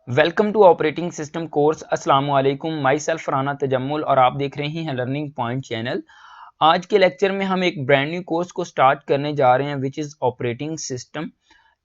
Welcome to operating system course. अस्सलाम वालेकुम। My self Rana Tajammul और आप देख रहे हैं लर्निंग पॉइंट चैनल। आज के लेक्चर में हम एक ब्रांड न्यू कोर्स को स्टार्ट करने जा रहे हैं विच इज़ ऑपरेटिंग सिस्टम।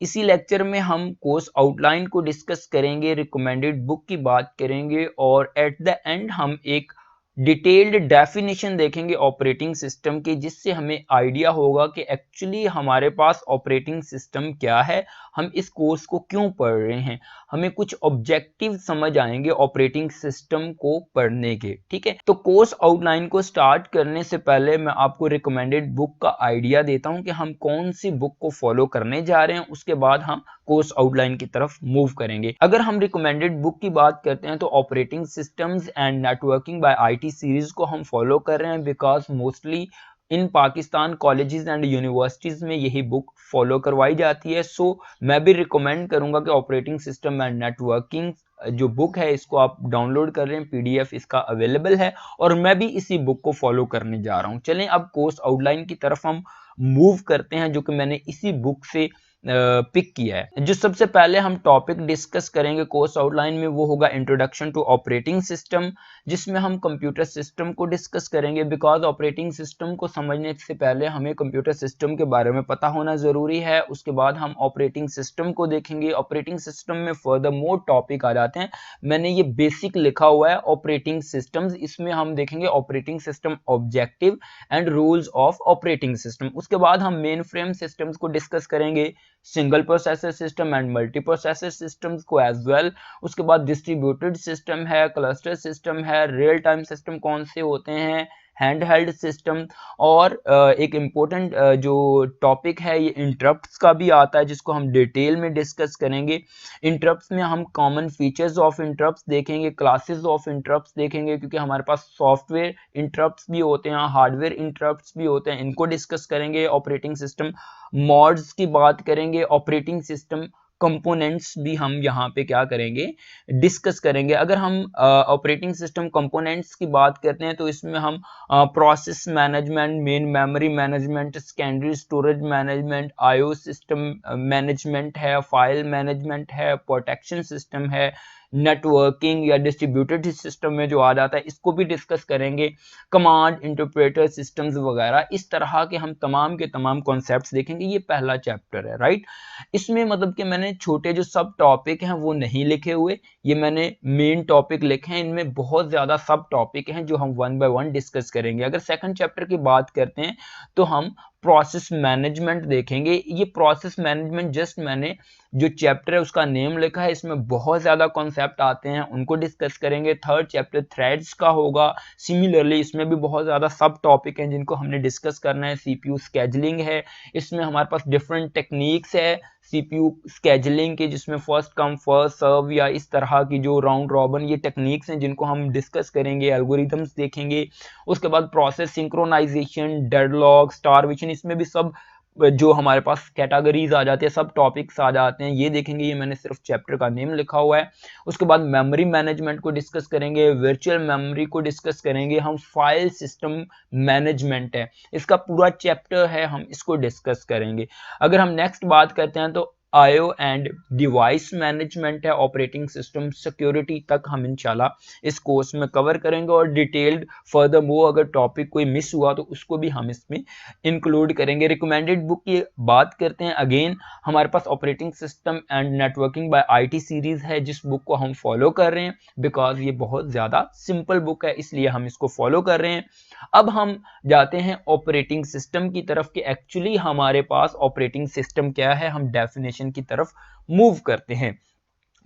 इसी लेक्चर में हम कोर्स आउटलाइन को डिस्कस करेंगे, रिकमेंडेड बुक की बात करेंगे और एट द एंड हम एक डिटेल्ड डेफिनेशन देखेंगे ऑपरेटिंग सिस्टम की, जिससे हमें आइडिया होगा कि एक्चुअली हमारे पास ऑपरेटिंग सिस्टम क्या है, हम इस कोर्स को क्यों पढ़ रहे हैं, हमें कुछ ऑब्जेक्टिव समझ आएंगे ऑपरेटिंग सिस्टम को पढ़ने के। ठीक है, तो कोर्स आउटलाइन को स्टार्ट करने से पहले मैं आपको रिकमेंडेड बुक का आइडिया देता हूं कि हम कौन सी बुक को फॉलो करने जा रहे हैं, उसके बाद हम कोर्स आउटलाइन की तरफ मूव करेंगे। अगर हम रिकमेंडेड बुक की बात करते हैं तो operating systems and networking by IT series को हम फॉलो कर रहे हैं, because mostly in Pakistan colleges and universities में यही बुक फॉलो करवाई जाती है। सो मैं भी रिकमेंड करूंगा कि ऑपरेटिंग सिस्टम एंड नेटवर्किंग जो बुक है इसको आप डाउनलोड कर लें, पीडीएफ इसका अवेलेबल है और मैं भी इसी बुक को फॉलो करने जा रहा हूं। चलें अब कोर्स आउटलाइन की तरफ हम मूव करते हैं, जो कि मैंने इसी बुक से पिक किया है। जो सबसे पहले हम टॉपिक डिस्कस करेंगे कोर्स आउटलाइन में वो होगा इंट्रोडक्शन टू ऑपरेटिंग सिस्टम, जिसमें हम कंप्यूटर सिस्टम को डिस्कस करेंगे, बिकॉज ऑपरेटिंग सिस्टम को समझने से पहले हमें कंप्यूटर सिस्टम के बारे में पता होना जरूरी है। उसके बाद हम ऑपरेटिंग सिस्टम को देखेंगे। ऑपरेटिंग सिस्टम में फर्दर मोर टॉपिक आ जाते हैं। मैंने ये बेसिक लिखा हुआ है ऑपरेटिंग सिस्टम्स, इसमें हम देखेंगे operating system objective and rules of operating system. उसके बाद हम मेन फ्रेम सिस्टम्स को डिस्कस करेंगे, single processor system and multi processor systems को एज वेल। उसके बाद डिस्ट्रीब्यूटेड सिस्टम है, क्लस्टर सिस्टम है, रियल टाइम सिस्टम कौन से होते हैं, हैंड हेल्ड सिस्टम, और एक इम्पोर्टेंट जो टॉपिक है ये इंटरप्ट्स का भी आता है, जिसको हम डिटेल में डिस्कस करेंगे। इंटरप्ट्स में हम कॉमन फीचर्स ऑफ इंटरप्ट्स देखेंगे, क्लासेस ऑफ इंटरप्ट्स देखेंगे, क्योंकि हमारे पास सॉफ्टवेयर इंटरप्ट्स भी होते हैं, हार्डवेयर इंटरप्ट्स भी होते हैं, इनको डिस्कस करेंगे। ऑपरेटिंग सिस्टम मॉड्स की बात करेंगे, ऑपरेटिंग सिस्टम कंपोनेंट्स भी हम यहाँ पे क्या करेंगे, डिस्कस करेंगे। अगर हम ऑपरेटिंग सिस्टम कंपोनेंट्स की बात करते हैं तो इसमें हम process management, main memory management, secondary storage management, IO system management है, फाइल मैनेजमेंट है, प्रोटेक्शन सिस्टम है, नेटवर्किंग या डिस्ट्रीब्यूटेड सिस्टम में जो आ जाता है इसको भी डिस्कस करेंगे, कमांड इंटरप्रेटर सिस्टम्स वगैरह। इस तरह के हम तमाम के तमाम कॉन्सेप्ट्स देखेंगे। ये पहला चैप्टर है, राइट। इसमें मतलब कि मैंने छोटे जो सब टॉपिक हैं वो नहीं लिखे हुए, ये मैंने मेन टॉपिक लिखे हैं। इनमें बहुत ज्यादा सब टॉपिक हैं जो हम वन बाय वन डिस्कस करेंगे। अगर सेकंड चैप्टर की बात करते हैं तो हम प्रोसेस मैनेजमेंट देखेंगे। ये प्रोसेस मैनेजमेंट जस्ट मैंने जो चैप्टर है उसका नेम लिखा है, इसमें बहुत ज्यादा कॉन्सेप्ट आते हैं, उनको डिस्कस करेंगे। थर्ड चैप्टर थ्रेड्स का होगा। सिमिलरली इसमें भी बहुत ज्यादा सब टॉपिक हैं जिनको हमने डिस्कस करना है। सीपीयू स्केजुलिंग है, इसमें हमारे पास डिफरेंट टेक्निक्स है सीपीयू स्केजुलिंग के, जिसमें फर्स्ट कम फर्स्ट सर्व या इस तरह की जो राउंड रॉबिन ये टेक्निक्स हैं जिनको हम डिस्कस करेंगे। एल्गोरिथम्स देखेंगे। उसके बाद प्रोसेस सिंक्रोनाइजेशन, डेडलॉक, स्टारवेशन, इसमें भी सब जो हमारे पास कैटेगरीज आ जाती है, सब टॉपिक्स आ जाते हैं, ये देखेंगे। ये मैंने सिर्फ चैप्टर का नेम लिखा हुआ है। उसके बाद मेमोरी मैनेजमेंट को डिस्कस करेंगे, वर्चुअल मेमोरी को डिस्कस करेंगे हम, फाइल सिस्टम मैनेजमेंट है, इसका पूरा चैप्टर है, हम इसको डिस्कस करेंगे। अगर हम नेक्स्ट बात करते हैं तो आईओ एंड डिवाइस मैनेजमेंट है, ऑपरेटिंग सिस्टम सिक्योरिटी तक हम इंशाल्लाह इस कोर्स में कवर करेंगे और डिटेल्ड फर्दर वो अगर टॉपिक कोई मिस हुआ तो उसको भी हम इसमें इंक्लूड करेंगे। रिकमेंडेड बुक की बात करते हैं, अगेन हमारे पास operating system and networking by IT series है, जिस बुक को हम फॉलो कर रहे हैं बिकॉज ये बहुत ज्यादा सिंपल बुक है, इसलिए हम इसको फॉलो कर रहे हैं। अब हम जाते हैं ऑपरेटिंग सिस्टम की तरफ कि एक्चुअली हमारे पास ऑपरेटिंग सिस्टम क्या है, हम डेफिनेशन की तरफ मूव करते हैं।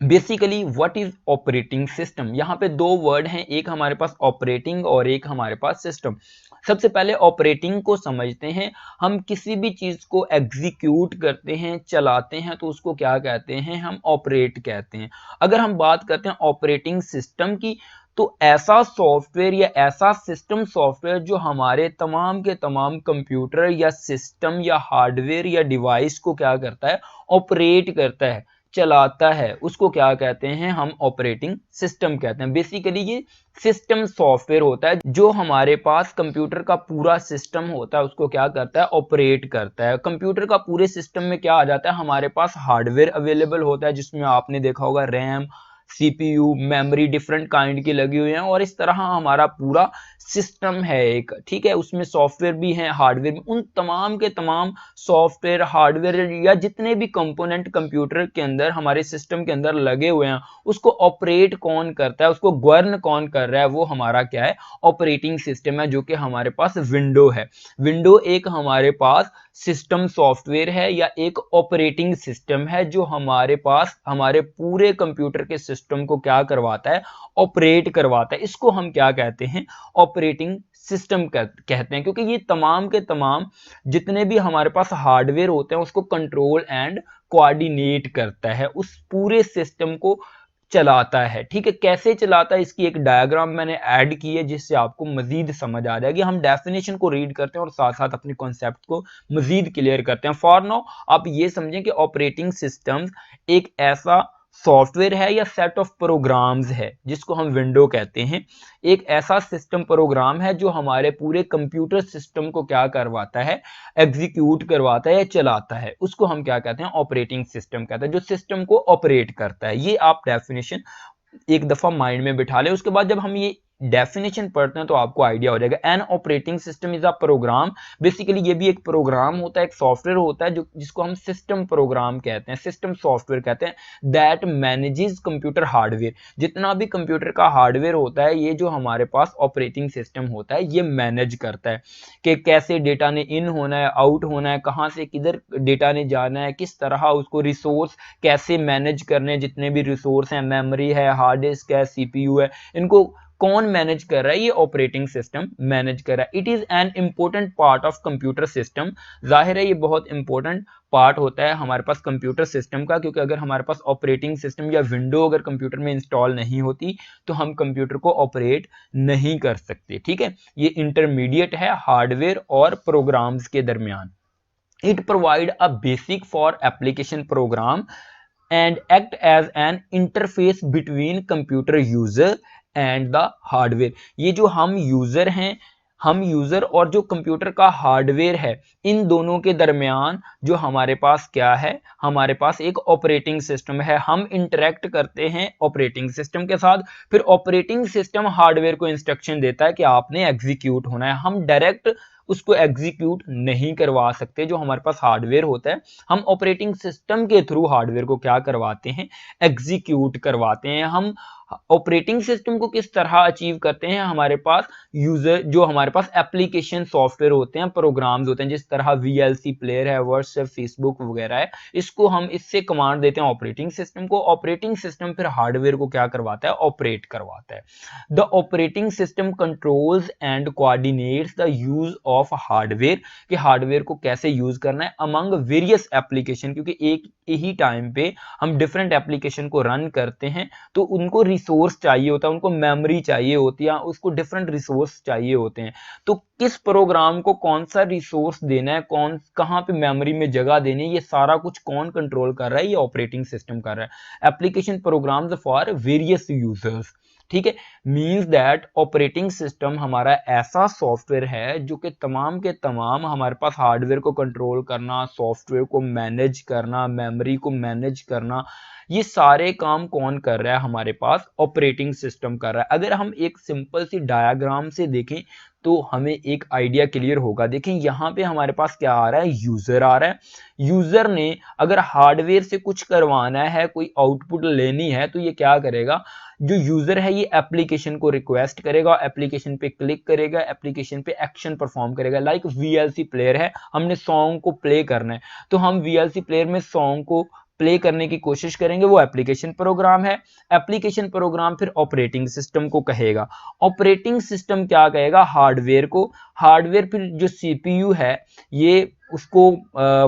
Basically what is operating system, यहाँ पे दो वर्ड हैं, एक हमारे पास ऑपरेटिंग और एक हमारे पास सिस्टम। सबसे पहले ऑपरेटिंग को समझते हैं। हम किसी भी चीज को एग्जीक्यूट करते हैं, चलाते हैं, तो उसको क्या कहते हैं, हम ऑपरेट कहते हैं। अगर हम बात करते हैं ऑपरेटिंग सिस्टम की, तो ऐसा सॉफ्टवेयर या ऐसा सिस्टम सॉफ्टवेयर जो हमारे तमाम के तमाम कंप्यूटर या सिस्टम या हार्डवेयर या डिवाइस को क्या करता है, ऑपरेट करता है, चलाता है, उसको क्या कहते हैं, हम ऑपरेटिंग सिस्टम कहते हैं। बेसिकली ये सिस्टम सॉफ्टवेयर होता है जो हमारे पास कंप्यूटर का पूरा सिस्टम होता है, उसको क्या करता है, ऑपरेट करता है। कंप्यूटर का पूरे सिस्टम में क्या आ जाता है, हमारे पास हार्डवेयर अवेलेबल होता है, जिसमें आपने देखा होगा RAM, CPU, memory different kind की लगी हुई हैं, और इस तरह हमारा पूरा सिस्टम है एक, ठीक है। उसमें सॉफ्टवेयर भी हैं, हार्डवेयर भी। उन तमाम के तमाम सॉफ्टवेयर, हार्डवेयर या जितने भी कंपोनेंट कंप्यूटर के अंदर, हमारे सिस्टम के अंदर लगे हुए हैं, उसको ऑपरेट कौन करता है, उसको गवर्न कौन कर रहा है, वो हमारा क्या है, ऑपरेटिंग सिस्टम है, जो कि हमारे पास विंडो है। विंडो एक हमारे पास सिस्टम सॉफ्टवेयर है या एक ऑपरेटिंग सिस्टम है, जो हमारे पास हमारे पूरे कंप्यूटर के सिस्टम को क्या करवाता है, ऑपरेट करवाता है। इसको हम क्या कहते हैं, ऑपरेटिंग सिस्टम कहते हैं, क्योंकि ये तमाम के तमाम जितने भी हमारे पास हार्डवेयर होते हैं उसको कंट्रोल एंड कोऑर्डिनेट करता है, उस पूरे सिस्टम को चलाता है, ठीक है। कैसे चलाता है, इसकी एक डायग्राम मैंने ऐड की है, जिससे आपको मजीद समझ आ जाएगी। हम डेफिनेशन को रीड करते हैं और साथ साथ अपने कॉन्सेप्ट को मजीद क्लियर करते हैं। फॉर नाउ आप ये समझें कि ऑपरेटिंग सिस्टम एक ऐसा सॉफ्टवेयर है या सेट ऑफ प्रोग्राम्स है, जिसको हम विंडो कहते हैं। एक ऐसा सिस्टम प्रोग्राम है जो हमारे पूरे कंप्यूटर सिस्टम को क्या करवाता है, एग्जीक्यूट करवाता है या चलाता है। उसको हम क्या कहते हैं, ऑपरेटिंग सिस्टम कहते हैं, जो सिस्टम को ऑपरेट करता है। ये आप डेफिनेशन एक दफा माइंड में बिठा लें। उसके बाद जब हम ये डेफिनेशन पढ़ते हैं तो आपको आइडिया हो जाएगा। An operating system is a program, basically ये भी एक प्रोग्राम होता है, एक सॉफ्टवेयर होता है, जो जिसको हम सिस्टम प्रोग्राम कहते हैं, सिस्टम सॉफ्टवेयर कहते हैं, दैट मैनेजेस कंप्यूटर हार्डवेयर। जितना भी कंप्यूटर का हार्डवेयर होता है, ये जो हमारे पास ऑपरेटिंग सिस्टम होता है, ये मैनेज करता है कि कैसे डेटा ने इन होना है, आउट होना है, कहां से किधर डेटा ने जाना है, किस तरह उसको रिसोर्स कैसे मैनेज करने हैं, जितने भी रिसोर्स हैं, मेमोरी है, हार्ड डिस्क है, CPU है, इनको कौन मैनेज कर रहा है, ये ऑपरेटिंग सिस्टम मैनेज कर रहा है। It is an important part of computer system. जाहिर है ये बहुत इंपॉर्टेंट पार्ट होता है हमारे पास कंप्यूटर सिस्टम का, क्योंकि अगर हमारे पास ऑपरेटिंग सिस्टम या विंडो अगर कंप्यूटर में इंस्टॉल नहीं होती तो हम कंप्यूटर को ऑपरेट नहीं कर सकते, ठीक है। ये इंटरमीडिएट है हार्डवेयर और प्रोग्राम्स के दरमियान। It provide a basic for application program and act as an interface between computer user and the hardware। ये जो हम यूजर हैं, हम यूजर और जो कंप्यूटर का हार्डवेयर है, इन दोनों के दरमियान जो हमारे पास क्या है, हमारे पास एक ऑपरेटिंग सिस्टम है। हम इंटरेक्ट करते हैं ऑपरेटिंग सिस्टम के साथ, फिर ऑपरेटिंग सिस्टम हार्डवेयर को इंस्ट्रक्शन देता है कि आपने एग्जीक्यूट होना है। हम डायरेक्ट उसको एग्जीक्यूट नहीं करवा सकते। जो हमारे पास हार्डवेयर होता है, हम ऑपरेटिंग सिस्टम के थ्रू हार्डवेयर को क्या करवाते हैं, एग्जीक्यूट करवाते हैं। हम ऑपरेटिंग सिस्टम को किस तरह अचीव करते हैं, हमारे पास यूजर जो हमारे पास एप्लीकेशन सॉफ्टवेयर होते हैं, प्रोग्राम्स होते हैं, जिस तरह VLC प्लेयर है, व्हाट्सएप, फेसबुक वगैरह है, इसको हम इससे कमांड देते हैं ऑपरेटिंग सिस्टम को। ऑपरेटिंग सिस्टम फिर हार्डवेयर को क्या करवाता है, ऑपरेट करवाता है। The operating system controls and coordinates the use of hardware, कि हार्डवेयर को कैसे यूज करना है अमंग वेरियस एप्लीकेशन, क्योंकि एक ही टाइम पे हम डिफरेंट एप्लीकेशन को रन करते हैं, तो उनको रिसोर्स चाहिए होता है, उनको मेमोरी चाहिए होती है, उसको डिफरेंट रिसोर्स चाहिए होते हैं। तो किस प्रोग्राम को कौन सा रिसोर्स देना है, कौन कहां पे मेमोरी में जगह देनी है, ये सारा कुछ कौन कंट्रोल कर रहा है, ये ऑपरेटिंग सिस्टम कर रहा है। Application programs for various users, ठीक है। मींस दैट ऑपरेटिंग सिस्टम हमारा ऐसा सॉफ्टवेयर है जो कि तमाम के तमाम हमारे पास हार्डवेयर को कंट्रोल करना, सॉफ्टवेयर को मैनेज करना, मेमोरी को मैनेज करना, ये सारे काम कौन कर रहा है, हमारे पास ऑपरेटिंग सिस्टम कर रहा है। अगर हम एक सिंपल सी डायग्राम से देखें तो हमें एक आइडिया क्लियर होगा। देखें यहाँ पे हमारे पास क्या आ रहा है, यूजर आ रहा है। यूजर ने अगर हार्डवेयर से कुछ करवाना है, कोई आउटपुट लेनी है, तो ये क्या करेगा, जो यूजर है ये एप्लीकेशन को रिक्वेस्ट करेगा, एप्लीकेशन पे क्लिक करेगा, एप्लीकेशन पे एक्शन परफॉर्म करेगा। लाइक VLC प्लेयर है, हमने सॉन्ग को प्ले करना है, तो हम VLC प्लेयर में सॉन्ग को प्ले करने की कोशिश करेंगे, वो एप्लीकेशन प्रोग्राम है। एप्लीकेशन प्रोग्राम फिर ऑपरेटिंग सिस्टम को कहेगा, ऑपरेटिंग सिस्टम क्या कहेगा, हार्डवेयर को। हार्डवेयर फिर जो CPU है ये उसको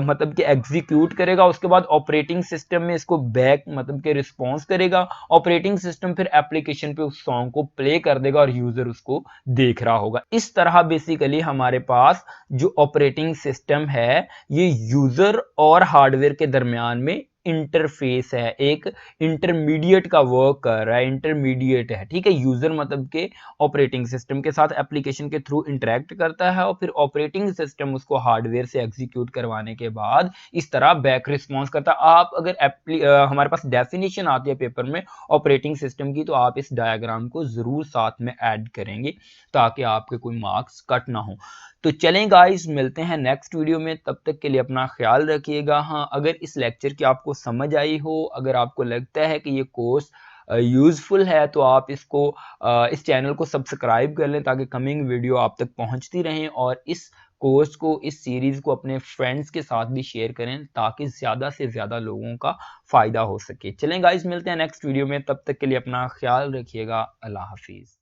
मतलब कि एग्जीक्यूट करेगा, उसके बाद ऑपरेटिंग सिस्टम में इसको बैक मतलब कि रिस्पॉन्स करेगा। ऑपरेटिंग सिस्टम फिर एप्लीकेशन पे उस सॉन्ग को प्ले कर देगा और यूजर उसको देख रहा होगा। इस तरह बेसिकली हमारे पास जो ऑपरेटिंग सिस्टम है ये यूजर और हार्डवेयर के दरमियान में इंटरफेस है, एक इंटरमीडिएट का वर्क कर रहा है, इंटरमीडिएट है, ठीक है। यूजर मतलब के ऑपरेटिंग सिस्टम के साथ एप्लीकेशन के थ्रू इंटरेक्ट करता है और फिर ऑपरेटिंग सिस्टम उसको हार्डवेयर से एग्जीक्यूट करवाने के बाद इस तरह बैक रिस्पॉन्स करता है। आप अगर हमारे पास डेफिनेशन आती है पेपर में ऑपरेटिंग सिस्टम की, तो आप इस डायग्राम को ज़रूर साथ में ऐड करेंगे ताकि आपके कोई मार्क्स कट ना हो। तो चलें गाइस, मिलते हैं नेक्स्ट वीडियो में, तब तक के लिए अपना ख्याल रखिएगा। हाँ, अगर इस लेक्चर की आपको समझ आई हो, अगर आपको लगता है कि ये कोर्स यूज़फुल है, तो आप इस चैनल को सब्सक्राइब कर लें ताकि कमिंग वीडियो आप तक पहुंचती रहें, और इस कोर्स को, इस सीरीज़ को अपने फ्रेंड्स के साथ भी शेयर करें ताकि ज़्यादा से ज़्यादा लोगों का फ़ायदा हो सके। चलें गाइस, मिलते हैं नेक्स्ट वीडियो में, तब तक के लिए अपना ख्याल रखिएगा। अल्लाह हाफिज़।